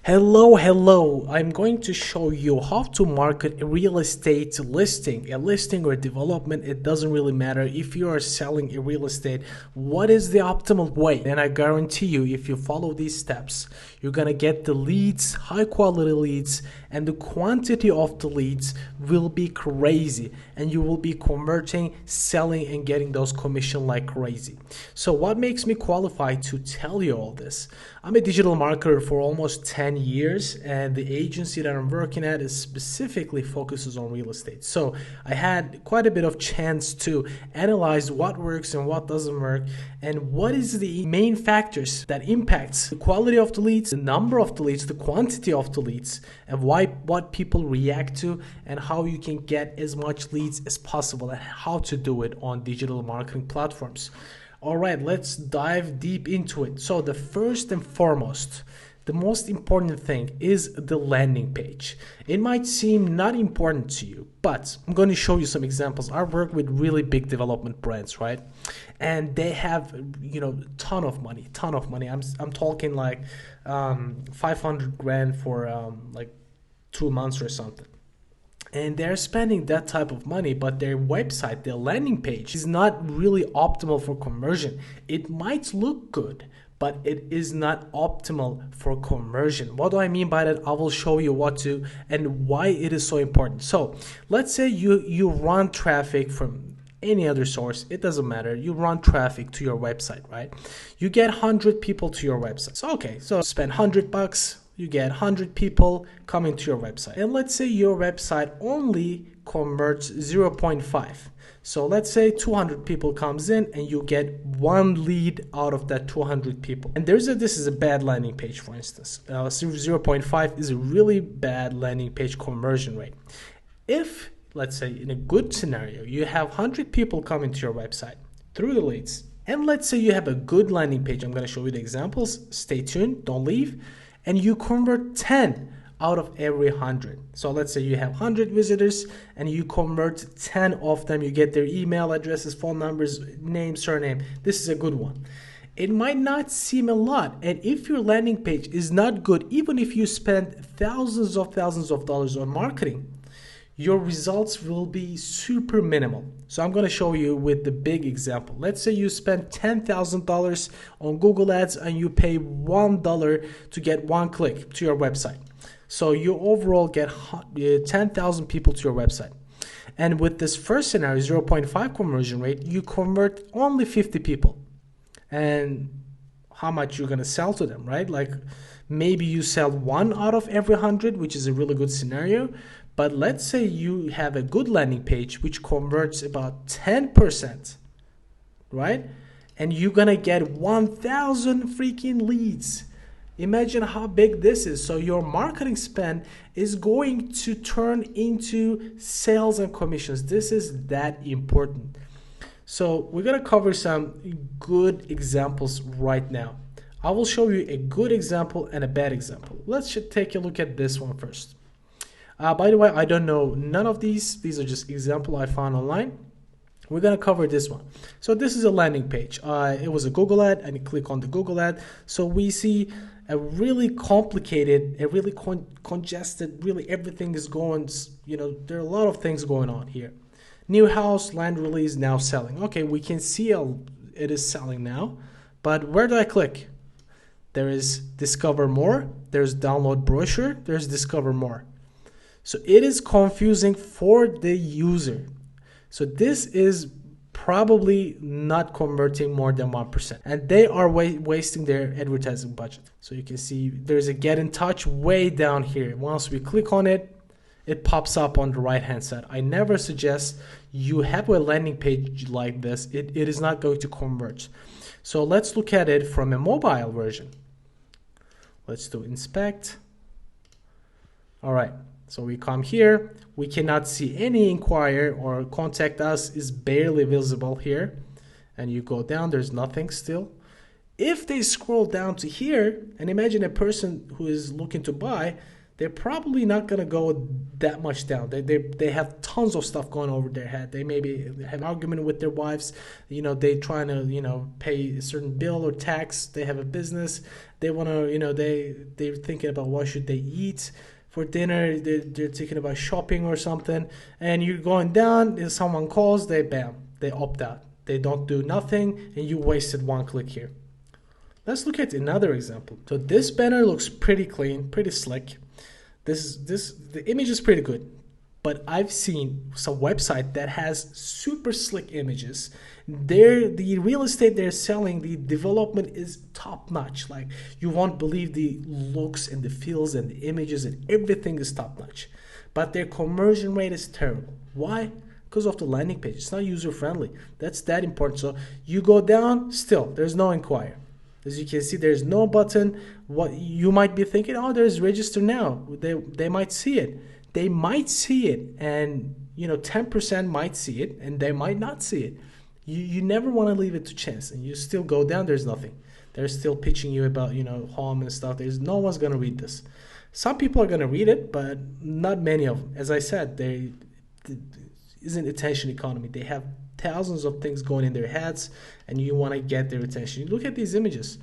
Hello. I'm going to show you how to market a real estate listing, a listing or development. It doesn't really matter if you are selling a real estate. What is the optimal way? And I guarantee you, if you follow these steps, you're going to get the leads, high quality leads, and the quantity of the leads will be crazy. And you will be converting, selling, and getting those commission like crazy. So what makes me qualified to tell you all this? I'm a digital marketer for almost 10 years, and the agency that I'm working at is specifically focuses on real estate. So I had quite a bit of chance to analyze what works and what doesn't work, and what is the main factors that impacts the quality of the leads, the number of the leads, the quantity of the leads, and what people react to, and how you can get as much leads as possible, and how to do it on digital marketing platforms. All right, let's dive deep into it. So the first and foremost, the most important thing is the landing page. It might seem not important to you, but I'm going to show you some examples. I work with really big development brands, right? And they have, ton of money. I'm talking like 500 grand for like 2 months or something. And they're spending that type of money, but their website, their landing page is not really optimal for conversion. It might look good, but it is not optimal for conversion. What do I mean by that? I will show you what to and why it is so important. So let's say you run traffic from any other source. It doesn't matter. You run traffic to your website, right? You get 100 people to your website. So spend $100. You get 100 people coming to your website. And let's say your website only converts 0.5. So let's say 200 people comes in and you get one lead out of that 200 people. And this is a bad landing page, for instance. 0.5 is a really bad landing page conversion rate. If, let's say in a good scenario, you have 100 people coming to your website through the leads, and let's say you have a good landing page. I'm going to show you the examples. Stay tuned, don't leave. And you convert 10 out of every 100. So let's say you have 100 visitors and you convert 10 of them. You get their email addresses, phone numbers, name, surname. This is a good one. It might not seem a lot. And if your landing page is not good, even if you spend thousands of dollars on marketing, your results will be super minimal. So I'm going to show you with the big example. Let's say you spend $10,000 on Google Ads and you pay $1 to get one click to your website. So you overall get 10,000 people to your website. And with this first scenario, 0.5 conversion rate, you convert only 50 people. And how much you're going to sell to them, right? Like maybe you sell 1 out of every 100, which is a really good scenario. But let's say you have a good landing page which converts about 10%, right? And you're gonna get 1,000 freaking leads. Imagine how big this is. So your marketing spend is going to turn into sales and commissions. This is that important. So we're gonna cover some good examples right now. I will show you a good example and a bad example. Let's take a look at this one first. By the way, I don't know none of these. These are just example I found online. We're going to cover this one. So this is a landing page. It was a Google ad, and you click on the Google ad. So we see a really complicated, a really congested, really everything is going, there are a lot of things going on here. New house, land release, now selling. Okay, we can see it is selling now. But where do I click? There is discover more. There's download brochure. There's discover more. So it is confusing for the user. So this is probably not converting more than 1%. And they are wasting their advertising budget. So you can see there's a get in touch way down here. Once we click on it, it pops up on the right hand side. I never suggest you have a landing page like this. It is not going to convert. So let's look at it from a mobile version. Let's do inspect. All right. So we come here, we cannot see any inquire or contact us is barely visible here. And you go down, there's nothing still. If they scroll down to here, and imagine a person who is looking to buy, they're probably not gonna go that much down. They have tons of stuff going over their head. They maybe have an argument with their wives. They trying to pay a certain bill or tax. They have a business. They want to they're thinking about what should they eat for dinner. They're thinking about shopping or something. And you're going down. If someone calls, they opt out. They don't do nothing, and you wasted one click here. Let's look at another example. So this banner looks pretty clean, pretty slick. The image is pretty good, but I've seen some website that has super slick images. The real estate they're selling, the development is top notch. Like, you won't believe the looks and the feels and the images and everything is top notch, but their conversion rate is terrible. Why? Because of the landing page. It's not user friendly. That's that important. So you go down, still there's no inquire. As you can see, there's no button. What you might be thinking, oh, there's register now. They might see it. They might see it, and 10% might see it, and they might not see it. You never want to leave it to chance, and you still go down. There's nothing. They're still pitching you about home and stuff. There's no one's gonna read this. Some people are gonna read it, but not many of them. As I said, they isn't attention economy. They have thousands of things going in their heads, and you want to get their attention. You look at these images.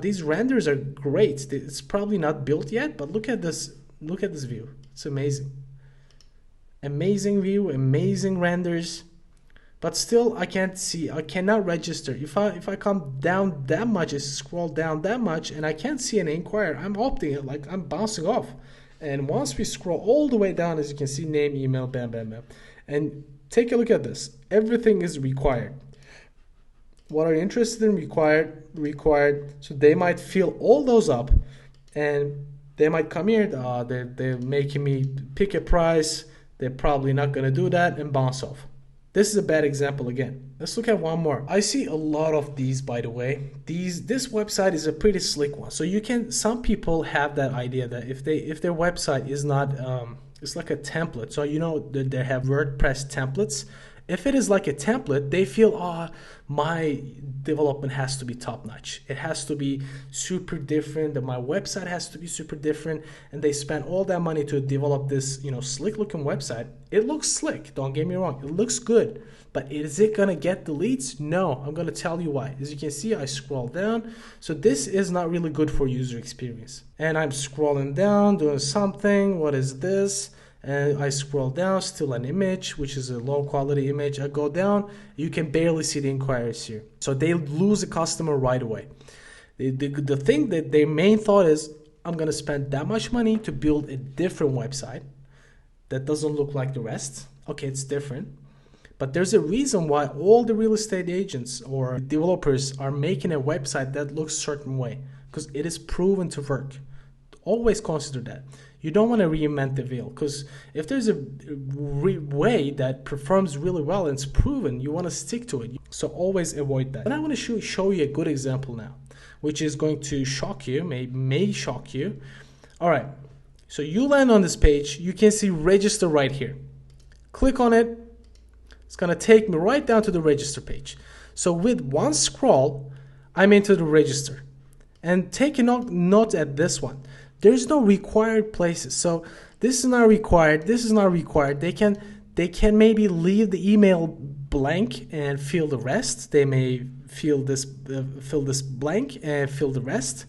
These renders are great. It's probably not built yet, but look at this. Look at this view. It's amazing. Amazing view, amazing renders. But still, I cannot register. If I come down that much, I scroll down that much, and I can't see an inquiry, I'm opting it, like I'm bouncing off. And once we scroll all the way down, as you can see, name, email, bam, bam, bam. And take a look at this. Everything is required. What are you interested in? Required. So they might fill all those up, and they might come here. They're making me pick a price. They're probably not going to do that and bounce off. This is a bad example again. Let's look at one more. I see a lot of these, by the way. This website is a pretty slick one. So some people have that idea that if their website is not it's like a template. So they have WordPress templates. If it is like a template, they feel, my development has to be top notch. It has to be super different. My website has to be super different. And they spend all that money to develop this, slick looking website. It looks slick. Don't get me wrong. It looks good. But is it going to get the leads? No. I'm going to tell you why. As you can see, I scroll down. So this is not really good for user experience. And I'm scrolling down, doing something. What is this? And I scroll down, still an image, which is a low quality image. I go down, you can barely see the inquiries here. So they lose a customer right away. The thing that their main thought is, I'm going to spend that much money to build a different website that doesn't look like the rest. Okay, it's different. But there's a reason why all the real estate agents or developers are making a website that looks a certain way, because it is proven to work. Always consider that. You don't want to reinvent the wheel, because if there's a way that performs really well and it's proven, you want to stick to it. So always avoid that. And I want to show you a good example now, which is going to shock you, may shock you. All right, so you land on this page. You can see register right here. Click on it. It's going to take me right down to the register page. So with one scroll, I'm into the register. And take a note at this one. There's no required places. So this is not required. This is not required. They can maybe leave the email blank and fill the rest. They may fill this blank and fill the rest.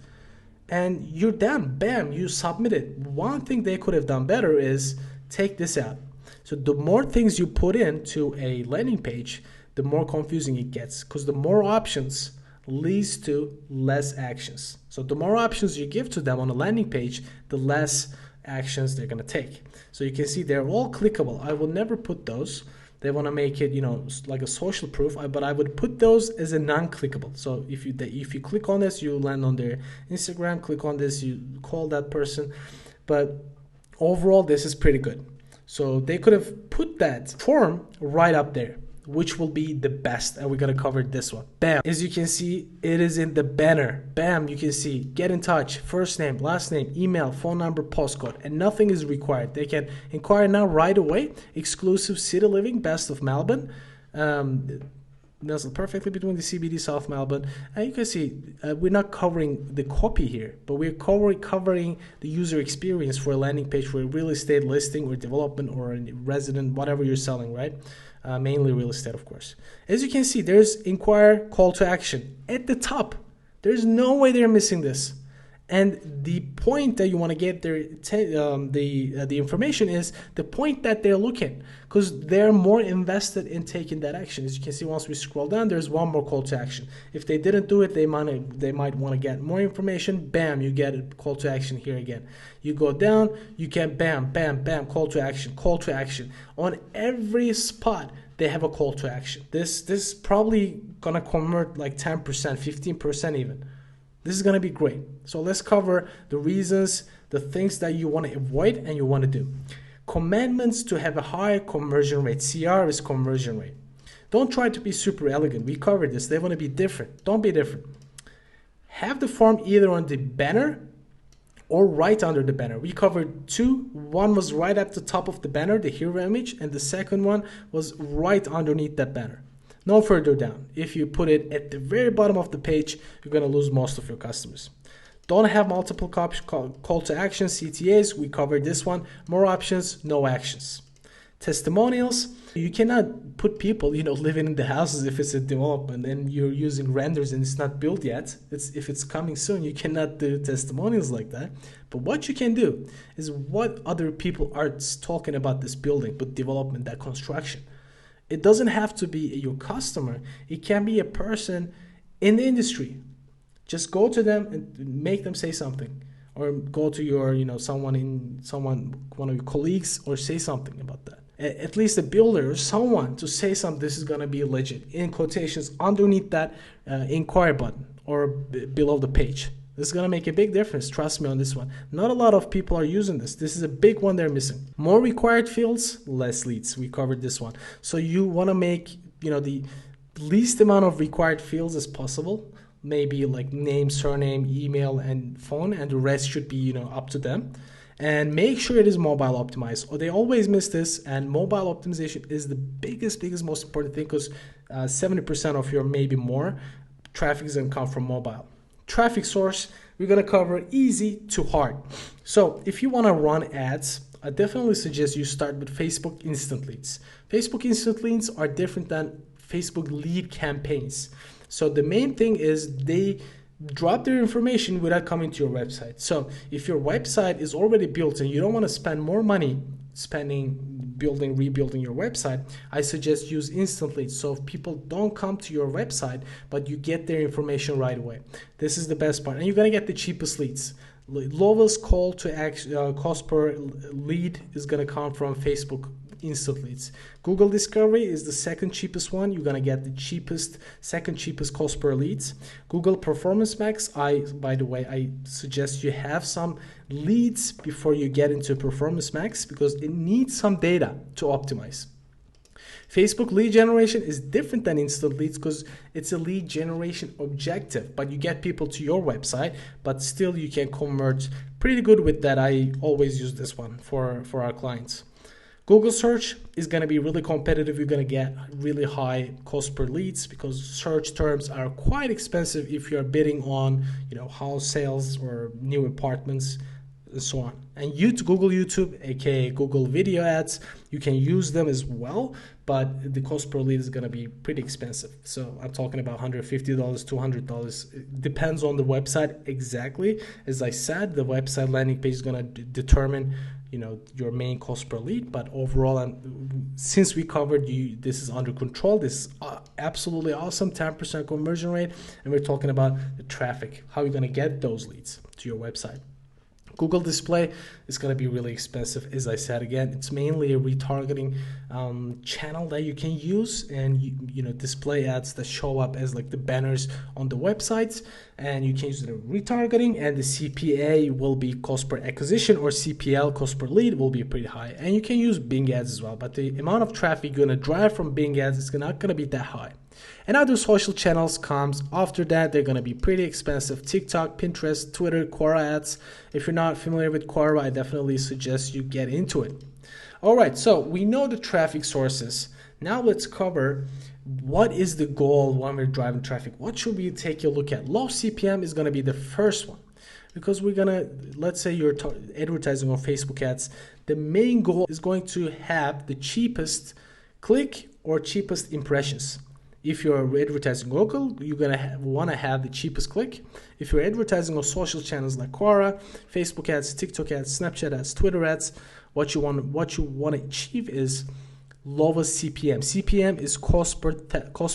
And you're done. Bam, you submit it. One thing they could have done better is take this out. So the more things you put into a landing page, the more confusing it gets, because the more options leads to less actions. So the more options you give to them on a landing page, the less actions they're going to take. So you can see they're all clickable. I will never put those. They want to make it, like a social proof, but I would put those as a non-clickable. So if you click on this, you land on their Instagram. Click on this, you call that person. But overall, this is pretty good. So they could have put that form right up there, which will be the best, and we're gonna cover this one. Bam. As you can see, it is in the banner. Bam, you can see get in touch, first name, last name, email, phone number, postcode, and nothing is required. They can inquire now right away. Exclusive city living, best of Melbourne. nestled perfectly between the CBD South Melbourne. And you can see we're not covering the copy here, but we're covering the user experience for a landing page for a real estate listing or development or a resident, whatever you're selling, right? Mainly real estate, of course. As you can see, there's inquire, call to action at the top. There's no way they're missing this. And the point that you want to get there, the information is the point that they're looking, because they're more invested in taking that action. As you can see, once we scroll down, there's one more call to action. If they didn't do it, they might want to get more information. Bam, you get a call to action here again. You go down, you can bam, bam, bam, call to action, call to action. On every spot, they have a call to action. This is probably gonna convert like 10%, 15% even. This is going to be great. So let's cover the reasons, the things that you want to avoid and you want to do. Commandments to have a high conversion rate. CR is conversion rate. Don't try to be super elegant. We covered this. They want to be different. Don't be different. Have the form either on the banner or right under the banner. We covered two. One was right at the top of the banner, the hero image, and the second one was right underneath that banner. No further down. If you put it at the very bottom of the page, you're going to lose most of your customers. Don't have multiple call to action, CTAs. We covered this one. More options, no actions. Testimonials. You cannot put people, living in the houses if it's a development and you're using renders and it's not built yet. If it's coming soon, you cannot do testimonials like that. But what you can do is what other people are talking about this building, but development, that construction. It doesn't have to be your customer. It can be a person in the industry. Just go to them and make them say something, or go to your, one of your colleagues, or say something about that. At least a builder or someone to say something. This is gonna be legit. In quotations underneath that inquire button or below the page. This is going to make a big difference. Trust me on this one. Not a lot of people are using this. This is a big one they're missing. More required fields, less leads. We covered this one. So you want to make, the least amount of required fields as possible. Maybe like name, surname, email, and phone, and the rest should be, up to them. And make sure it is mobile optimized. Or they always miss this, and mobile optimization is the biggest, most important thing, because 70% of your, maybe more, traffic is going to come from mobile. Traffic source, we're going to cover easy to hard. So if you want to run ads, I definitely suggest you start with Facebook instant leads. Facebook instant leads are different than Facebook lead campaigns. So the main thing is they drop their information without coming to your website. So if your website is already built and you don't want to spend more money rebuilding your website, I suggest use instant leads. So if people don't come to your website, but you get their information right away. This is the best part. And you're going to get the cheapest leads. Lowest call to action, cost per lead is going to come from Facebook instant leads. Google Discovery is the second cheapest one. You're going to get the second cheapest cost per leads. Google Performance Max, by the way, I suggest you have some leads before you get into Performance Max, because it needs some data to optimize. Facebook lead generation is different than instant leads because it's a lead generation objective, but you get people to your website, but still you can convert pretty good with that. I always use this one for our clients. Google search is going to be really competitive. You're going to get really high cost per leads because search terms are quite expensive if you're bidding on, house sales or new apartments and so on. And Google YouTube, aka Google video ads, you can use them as well, but the cost per lead is going to be pretty expensive. So I'm talking about $150, $200. It depends on the website exactly. As I said, the website landing page is going to determine your main cost per lead, but overall, and since we covered this is under control. This is absolutely awesome, 10% conversion rate, and we're talking about the traffic, how you're going to get those leads to your website. Google Display is going to be really expensive. As I said again, it's mainly a retargeting channel that you can use, and display ads that show up as like the banners on the websites, and you can use the retargeting, and the CPA will be cost per acquisition, or CPL, cost per lead, will be pretty high. And you can use Bing ads as well, but the amount of traffic you're going to drive from Bing ads is not going to be that high. And other social channels comes after that. They're going to be pretty expensive. TikTok, Pinterest, Twitter, Quora ads. If you're not familiar with Quora, I definitely suggest you get into it. All right, so we know the traffic sources. Now let's cover what is the goal when we're driving traffic. What should we take a look at? Low CPM is going to be the first one, because we're going to, let's say you're advertising on Facebook ads. The main goal is going to have the cheapest click or cheapest impressions. If you're advertising local, you're gonna want to have the cheapest click. If you're advertising on social channels like Quora, Facebook ads, TikTok ads, Snapchat ads, Twitter ads, what you want to achieve is lowest CPM. CPM is cost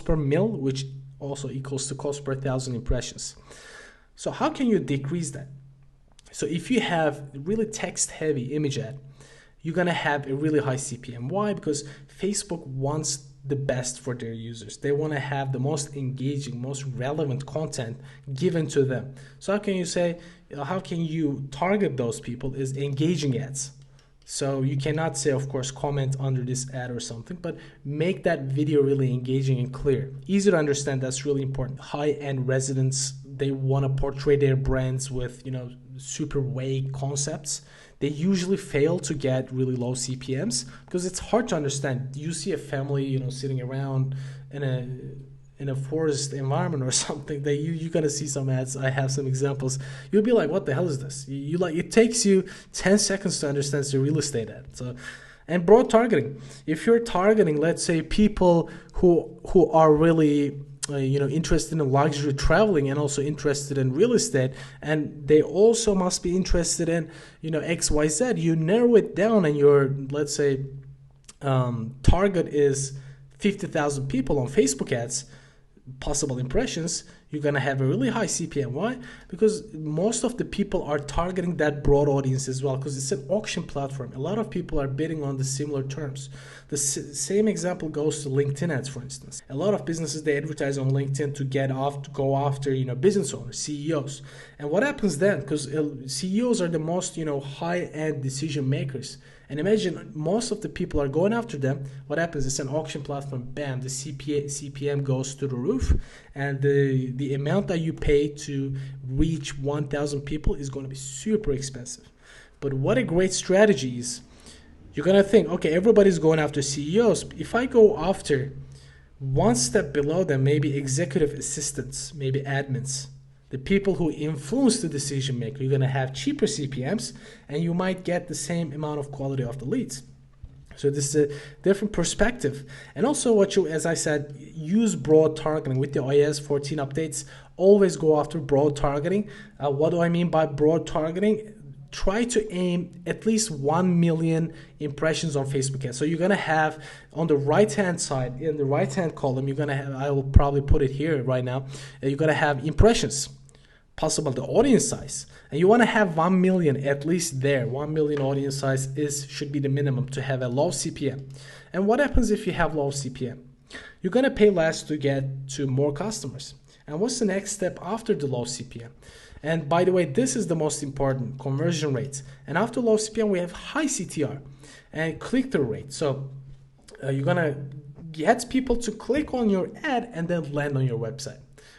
per mil, which also equals to cost per 1,000 impressions. So how can you decrease that? So if you have really text-heavy image ad, you're gonna have a really high CPM. Why? Because Facebook wants the best for their users. They want to have the most engaging, most relevant content given to them. So how can you target those people is engaging ads. So you cannot say, of course, comment under this ad or something, but make that video really engaging and clear. Easy to understand, that's really important. High-end residents, they want to portray their brands with, super vague concepts. They usually fail to get really low CPMs because it's hard to understand. You see a family, sitting around in a forest environment or something, that you're gonna see some ads. I have some examples. You'll be like, what the hell is this? It takes you 10 seconds to understand the real estate ad. So, and broad targeting. If you're targeting, let's say, people who are really interested in luxury traveling and also interested in real estate, and they also must be interested in XYZ, you narrow it down, and your, let's say, target is 50,000 people on Facebook ads, possible impressions, you're going to have a really high CPM. Why? Because most of the people are targeting that broad audience as well, because it's an auction platform. A lot of people are bidding on the similar terms. The same example goes to LinkedIn ads, for instance. A lot of businesses, they advertise on LinkedIn to go after business owners, CEOs. And what happens then? Because CEOs are the most high-end decision makers. And imagine most of the people are going after them. What happens? It's an auction platform. Bam, the CPM goes to the roof, and the amount that you pay to reach 1,000 people is going to be super expensive. But what a great strategy is. You're going to think, okay, everybody's going after CEOs. If I go after one step below them, maybe executive assistants, maybe admins, the people who influence the decision maker, you're going to have cheaper CPMs, and you might get the same amount of quality of the leads. So this is a different perspective. And also as I said, use broad targeting. With the iOS 14 updates, always go after broad targeting. What do I mean by broad targeting? Try to aim at least 1 million impressions on Facebook ads. So you're going to have on the right-hand side, in the right-hand column, I will probably put it here right now, you're going to have impressions, possible the audience size, and you want to have 1 million at least there. 1 million audience size should be the minimum to have a low CPM. And what happens if you have low CPM? You're going to pay less to get to more customers. And what's the next step after the low CPM? And by the way, this is the most important, conversion rates. And after low CPM, we have high CTR and click-through rate. So you're going to get people to click on your ad and then land on your website.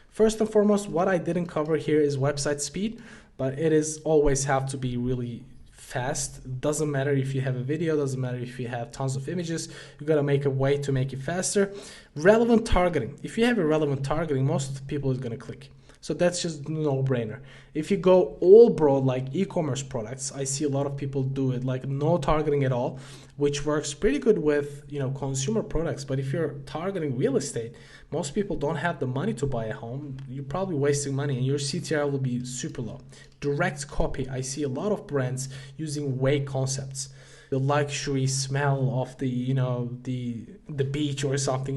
First and foremost, what I didn't cover here is website speed, but it is always have to be really fast. Doesn't matter if you have a video, doesn't matter if you have tons of images, you gotta make a way to make it faster. Relevant targeting. If you have a relevant targeting, most of the people is gonna click. So that's just no-brainer. If you go all broad, like e-commerce products, I see a lot of people do it like no targeting at all, which works pretty good with consumer products. But if you're targeting real estate, most people don't have the money to buy a home. You're probably wasting money, and your CTR will be super low. Direct copy. I see a lot of brands using vague concepts. The luxury smell of the beach or something,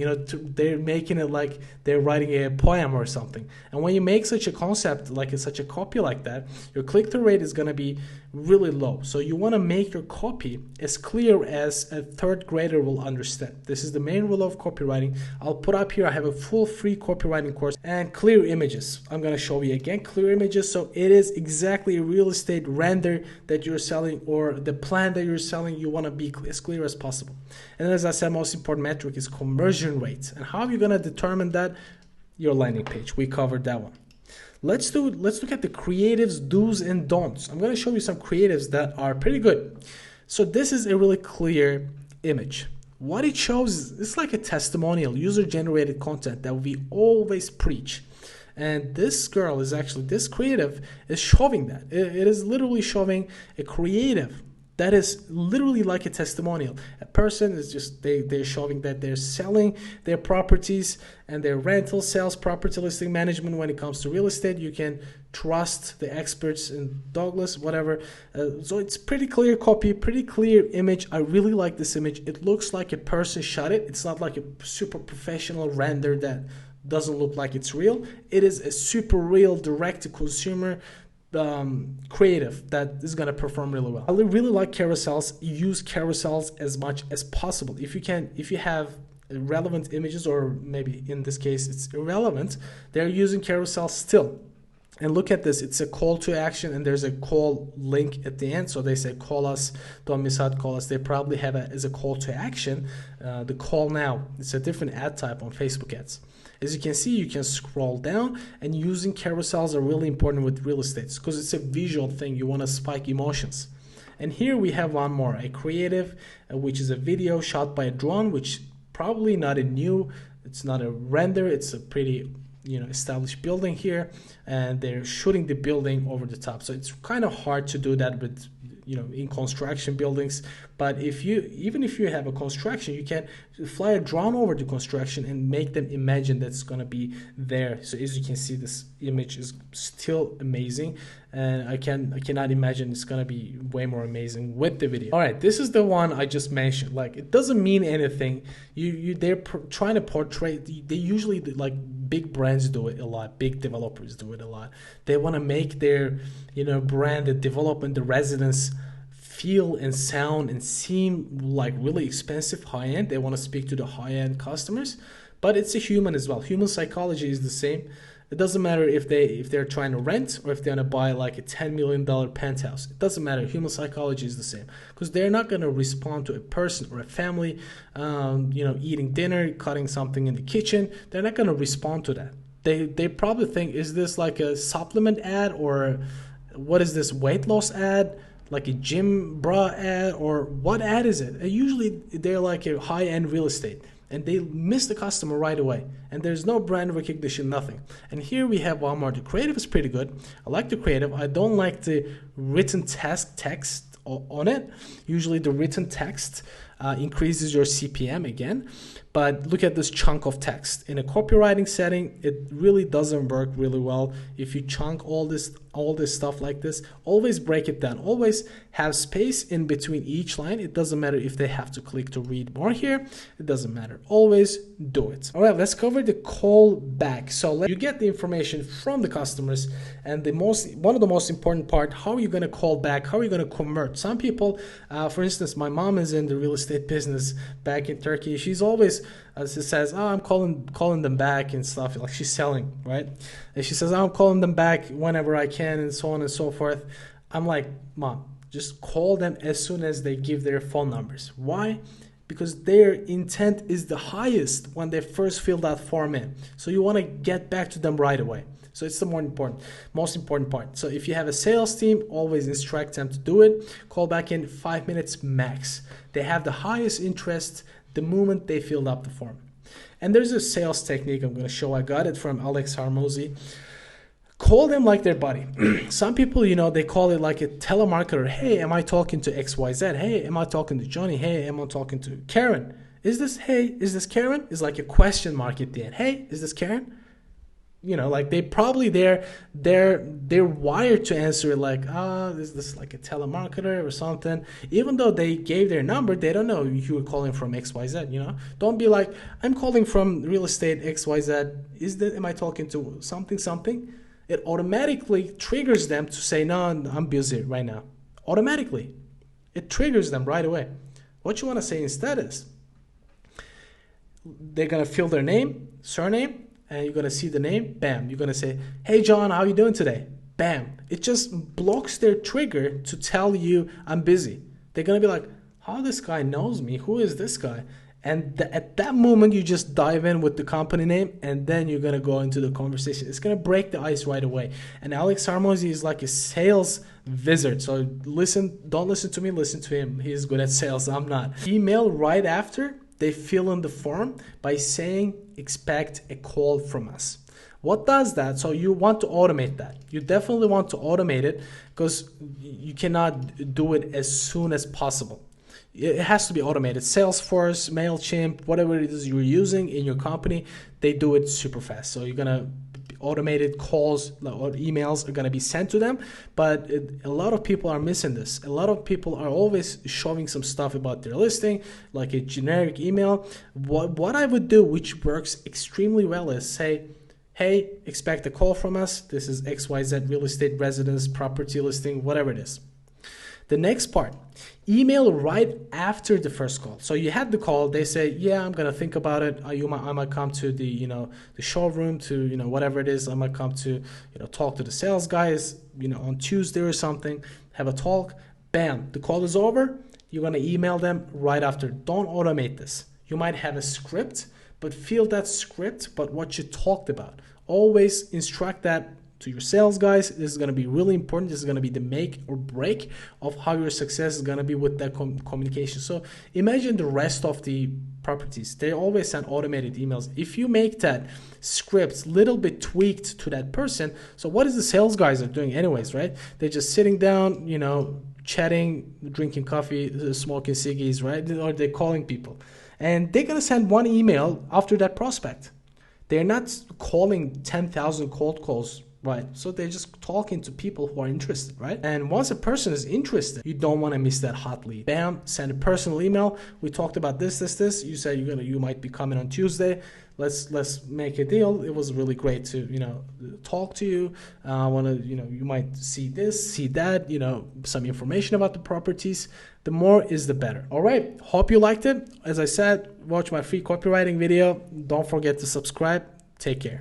they're making it like they're writing a poem or something. And when you make such a concept, like such a copy like that, your click-through rate is going to be really low. So you want to make your copy as clear as a third grader will understand. This is the main rule of copywriting. I'll put up here, I have a full free copywriting course. And clear images, I'm going to show you again, clear images. So it is exactly a real estate render that you're selling, or the plan that you're selling. You want to be as clear as possible. And then, as I said, most important metric is conversion rate. And how are you going to determine that? Your landing page. We covered that one. Let's look at the creatives, do's and don'ts. I'm going to show you some creatives that are pretty good. So this is a really clear image. What it shows, it's like a testimonial, user-generated content that we always preach. And this girl is actually, this creative is showing that. It is literally showing a creative that is literally like a testimonial. A person is just, they're showing that they're selling their properties and their rental, sales, property listing management. When it comes to real estate, you can trust the experts in Douglas, whatever. So it's pretty clear copy, pretty clear image. I really like this image. It looks like a person shot it. It's not like a super professional render that doesn't look like it's real. It is a super real direct to consumer creative that is going to perform really well. I really like carousels. Use carousels as much as possible. If you can, if you have relevant images, or maybe in this case it's irrelevant, they're using carousels still. And look at this, it's a call to action and there's a call link at the end. So they say call us, don't miss out, call us. They probably have it as a call to action, the call now. It's a different ad type on Facebook ads. As you can see, you can scroll down, and using carousels are really important with real estate because it's a visual thing. You want to spike emotions. And here we have one more, a creative, which is a video shot by a drone, which probably not a new, it's not a render, it's a pretty established building here, and they're shooting the building over the top. So it's kind of hard to do that with in construction buildings. But even if you have a construction, you can fly a drone over the construction and make them imagine that's going to be there. So as you can see, this image is still amazing, and I cannot imagine it's going to be way more amazing with the video. All right, this is the one I just mentioned. Like, it doesn't mean anything. They're trying to portray. They usually, like, big brands do it a lot. Big developers do it a lot. They want to make their brand, the development, the residence feel and sound and seem like really expensive, high-end. They want to speak to the high-end customers, but it's a human as well. Human psychology is the same. It doesn't matter if they're trying to rent or if they're going to buy like a $10 million penthouse. It doesn't matter. Human psychology is the same, because they're not going to respond to a person or a family eating dinner, cutting something in the kitchen. They're not going to respond to that. They probably think, is this like a supplement ad, or what is this, weight loss ad, like a gym bra ad, or what ad is it? Usually they're like a high-end real estate, and they miss the customer right away, and there's no brand recognition, nothing. And here we have one more. The creative is pretty good. I like the creative. I don't like the written text on it. Usually the written text increases your CPM again, but look at this chunk of text. In a copywriting setting, it really doesn't work really well. If you chunk all this stuff like this, always break it down. Always have space in between each line. It doesn't matter if they have to click to read more here. It doesn't matter. Always do it. All right, let's cover the call back. So you get the information from the customers, and one of the most important part, how are you going to call back? How are you going to convert? Some people, for instance, my mom is in the real estate business back in Turkey. She's always she says, I'm calling them back and stuff. Like, she's selling, right? And she says, I'm calling them back whenever I can, and so on and so forth. I'm like, Mom, just call them as soon as they give their phone numbers. Why? Because their intent is the highest when they first fill that form in. So you want to get back to them right away. So it's the most important part. So if you have a sales team, always instruct them to do it. Call back in 5 minutes max. They have the highest interest the moment they filled up the form. And there's a sales technique I'm going to show. I got it from Alex Harmozy. Call them like their buddy. Some people, they call it like a telemarketer. Hey, am I talking to XYZ? Hey, am I talking to Johnny? Hey, am I talking to Karen? Is this Karen? It's like a question mark at the end. Hey, is this Karen? Like, they probably they're wired to answer it like, is this like a telemarketer or something? Even though they gave their number, they don't know you were calling from XYZ. Don't be like, I'm calling from real estate XYZ. Am I talking to something? It automatically triggers them to say, no, I'm busy right now. Automatically, it triggers them right away. What you want to say instead is, they're gonna fill their name, surname, and you're going to see the name, bam. You're going to say, hey, John, how are you doing today? Bam. It just blocks their trigger to tell you I'm busy. They're going to be like, how this guy knows me? Who is this guy? And at that moment, you just dive in with the company name, and then you're going to go into the conversation. It's going to break the ice right away. And Alex Harmozy is like a sales wizard. So don't listen to me, listen to him. He's good at sales. I'm not. Email right after they fill in the form by saying, expect a call from us. What does that? So you want to automate that. You definitely want to automate it because you cannot do it as soon as possible. It has to be automated. Salesforce, MailChimp, whatever it is you're using in your company, they do it super fast. So you're going to automated calls or emails are going to be sent to them, but a lot of people are missing this. A lot of people are always showing some stuff about their listing, like a generic email. What I would do, which works extremely well, is say, hey, expect a call from us. This is XYZ real estate, residence, property listing, whatever it is. The next part, email right after the first call. So you had the call, they say, yeah, I'm gonna think about it. I might come to the the showroom to whatever it is. I might come to talk to the sales guys on Tuesday or something. Have a talk. Bam, the call is over. You're gonna email them right after. Don't automate this. You might have a script, but feel that script, but what you talked about. Always instruct that to your sales guys. This is going to be really important. This is going to be the make or break of how your success is going to be with that communication. So imagine the rest of the properties. They always send automated emails. If you make that script little bit tweaked to that person, so what is the sales guys are doing anyways, right? They're just sitting down, chatting, drinking coffee, smoking ciggies, right? Or they're calling people. And they're going to send one email after that prospect. They're not calling 10,000 cold calls, right? So they're just talking to people who are interested, right? And once a person is interested, you don't want to miss that hot lead. Bam, send a personal email. We talked about this. You said you might be coming on Tuesday. Let's make a deal. It was really great to talk to you. I want to you might see this, see that, some information about the properties. The more is the better. All right. Hope you liked it. As I said, watch my free copywriting video. Don't forget to subscribe. Take care.